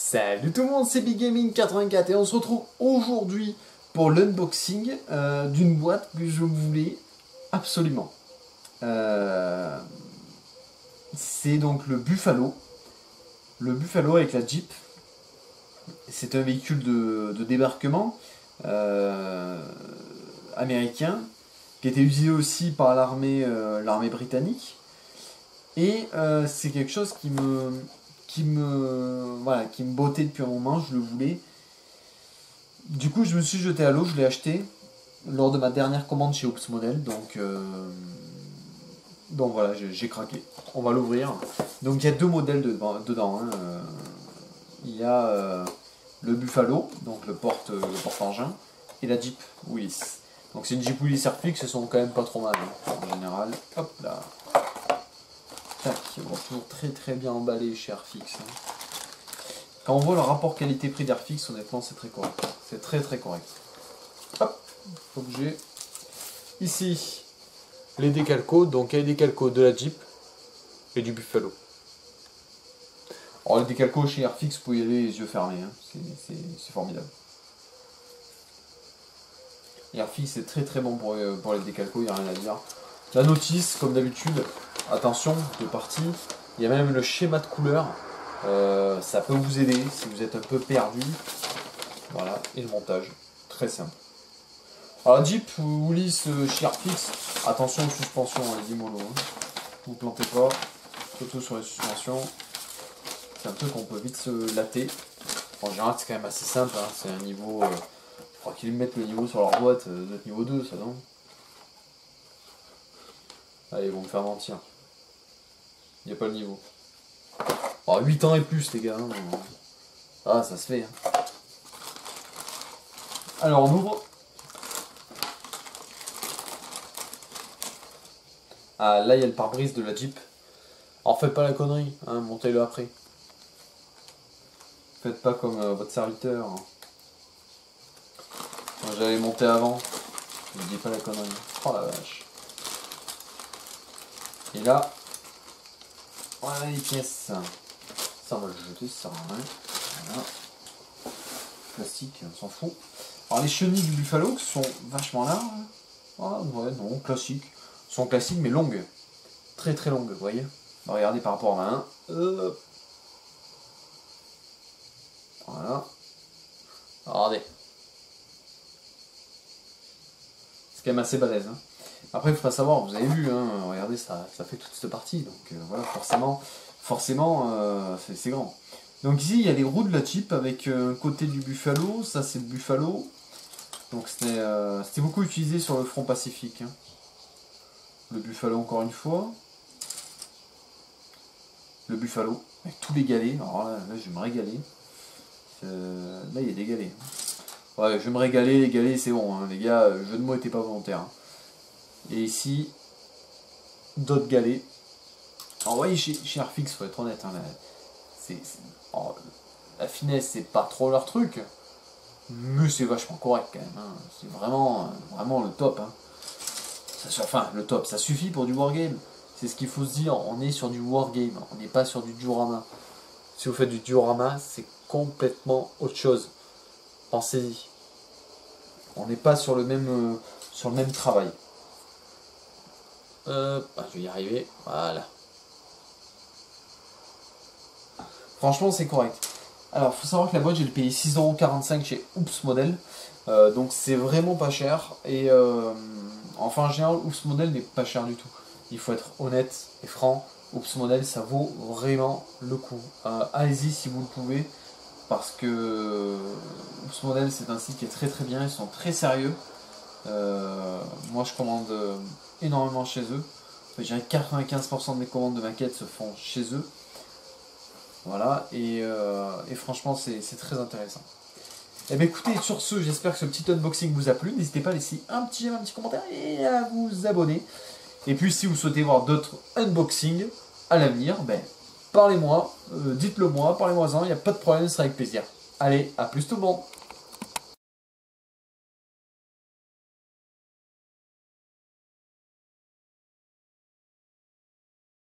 Salut tout le monde, c'est Big Gaming 84 et on se retrouve aujourd'hui pour l'unboxing d'une boîte que je voulais absolument. C'est donc le Buffalo avec la Jeep. C'est un véhicule de débarquement américain qui était utilisé aussi par l'armée britannique. Et c'est quelque chose qui me bottait depuis un moment, je le voulais. Du coup, je me suis jeté à l'eau, je l'ai acheté lors de ma dernière commande chez Oops Model, donc voilà, j'ai craqué. On va l'ouvrir. Donc il y a deux modèles dedans. Hein. Il y a le Buffalo, donc le porte-engin, et la Jeep Willys. Donc c'est une Jeep Willys Airfix, elles sont quand même pas trop mal hein, en général. Hop là. Tac, toujours très bien emballé chez Airfix. Hein. Quand on voit le rapport qualité-prix d'Airfix, honnêtement c'est très correct. C'est très correct. Hop, faut que j'ai ici les décalcos, donc il y a les décalcos de la Jeep et du Buffalo. Alors les décalcos chez Airfix, vous pouvez y aller les yeux fermés, hein. C'est formidable. Airfix c'est très bon pour les décalcos, il n'y a rien à dire. La notice, comme d'habitude, attention, deux parties. Il y a même le schéma de couleur. Ça peut vous aider si vous êtes un peu perdu. Voilà, et le montage, très simple. Alors la Jeep Willys chez Airfix, attention aux suspensions, lesimolos. Hein. Vous plantez pas, surtout sur les suspensions. C'est un truc qu'on peut vite se latter. En général, c'est quand même assez simple. Hein. C'est un niveau. Je crois qu'ils mettent le niveau sur leur boîte, notre niveau 2, ça non? Allez, ils vont me faire mentir. Il n'y a pas le niveau. Oh, 8 ans et plus, les gars. Hein. Ah, ça se fait. Hein. Alors, on ouvre. Ah, là, il y a le pare-brise de la Jeep. Alors, faites pas la connerie. Hein, montez-le après. Faites pas comme votre serviteur. Hein. J'avais monté avant. Je ne dis pas la connerie. Oh la vache. Et là, voilà les pièces. Ça, on va le jeter, ça sert à rien. Voilà. Plastique, on s'en fout. Alors, les chenilles du Buffalo qui sont vachement larges. Ah, ouais, non, classiques. Sont classiques, mais longues. Très longues, vous voyez. Regardez par rapport à ma main. Voilà. Regardez. C'est quand même assez balèze. Hein. Après, il faut pas savoir, vous avez vu, hein, regardez, ça fait toute cette partie. Donc voilà, forcément c'est grand. Donc ici, il y a les roues de la Jeep avec un côté du Buffalo. Ça, c'est le Buffalo. Donc c'était beaucoup utilisé sur le front Pacifique. Hein. Le Buffalo, encore une fois. Le Buffalo, avec tous les galets. Alors là je vais me régaler. Là, il y a des galets. Ouais, je vais me régaler, les galets, c'est bon. Hein. Les gars, le jeu de mots n'était pas volontaire. Hein. Et ici, d'autres galets. Alors, vous voyez, chez Airfix, faut être honnête. Hein, la finesse, c'est pas trop leur truc. Mais c'est vachement correct quand même. Hein. C'est vraiment le top. Hein. Enfin, le top, ça suffit pour du wargame. C'est ce qu'il faut se dire. On est sur du wargame. On n'est pas sur du diorama. Si vous faites du diorama, c'est complètement autre chose. Pensez-y. On n'est pas sur le même travail. Je vais y arriver. Voilà. Franchement, c'est correct. Alors, il faut savoir que la boîte, j'ai le payé 6,45€ chez Oops Model. Donc, c'est vraiment pas cher. Et enfin, en général, Oops Model n'est pas cher du tout. Il faut être honnête et franc. Oops Model, ça vaut vraiment le coup. Allez-y si vous le pouvez. Parce que Oops Model, c'est un site qui est très bien. Ils sont très sérieux. Moi, je commande énormément chez eux. Je dirais 95% de mes commandes de maquettes se font chez eux. Voilà, et franchement, c'est très intéressant. Et bien écoutez, sur ce, j'espère que ce petit unboxing vous a plu. N'hésitez pas à laisser un petit commentaire et à vous abonner. Et puis, si vous souhaitez voir d'autres unboxings à l'avenir, ben, parlez-moi, dites-le moi, parlez-moi-en, il n'y a pas de problème, ce sera avec plaisir. Allez, à plus tout le monde!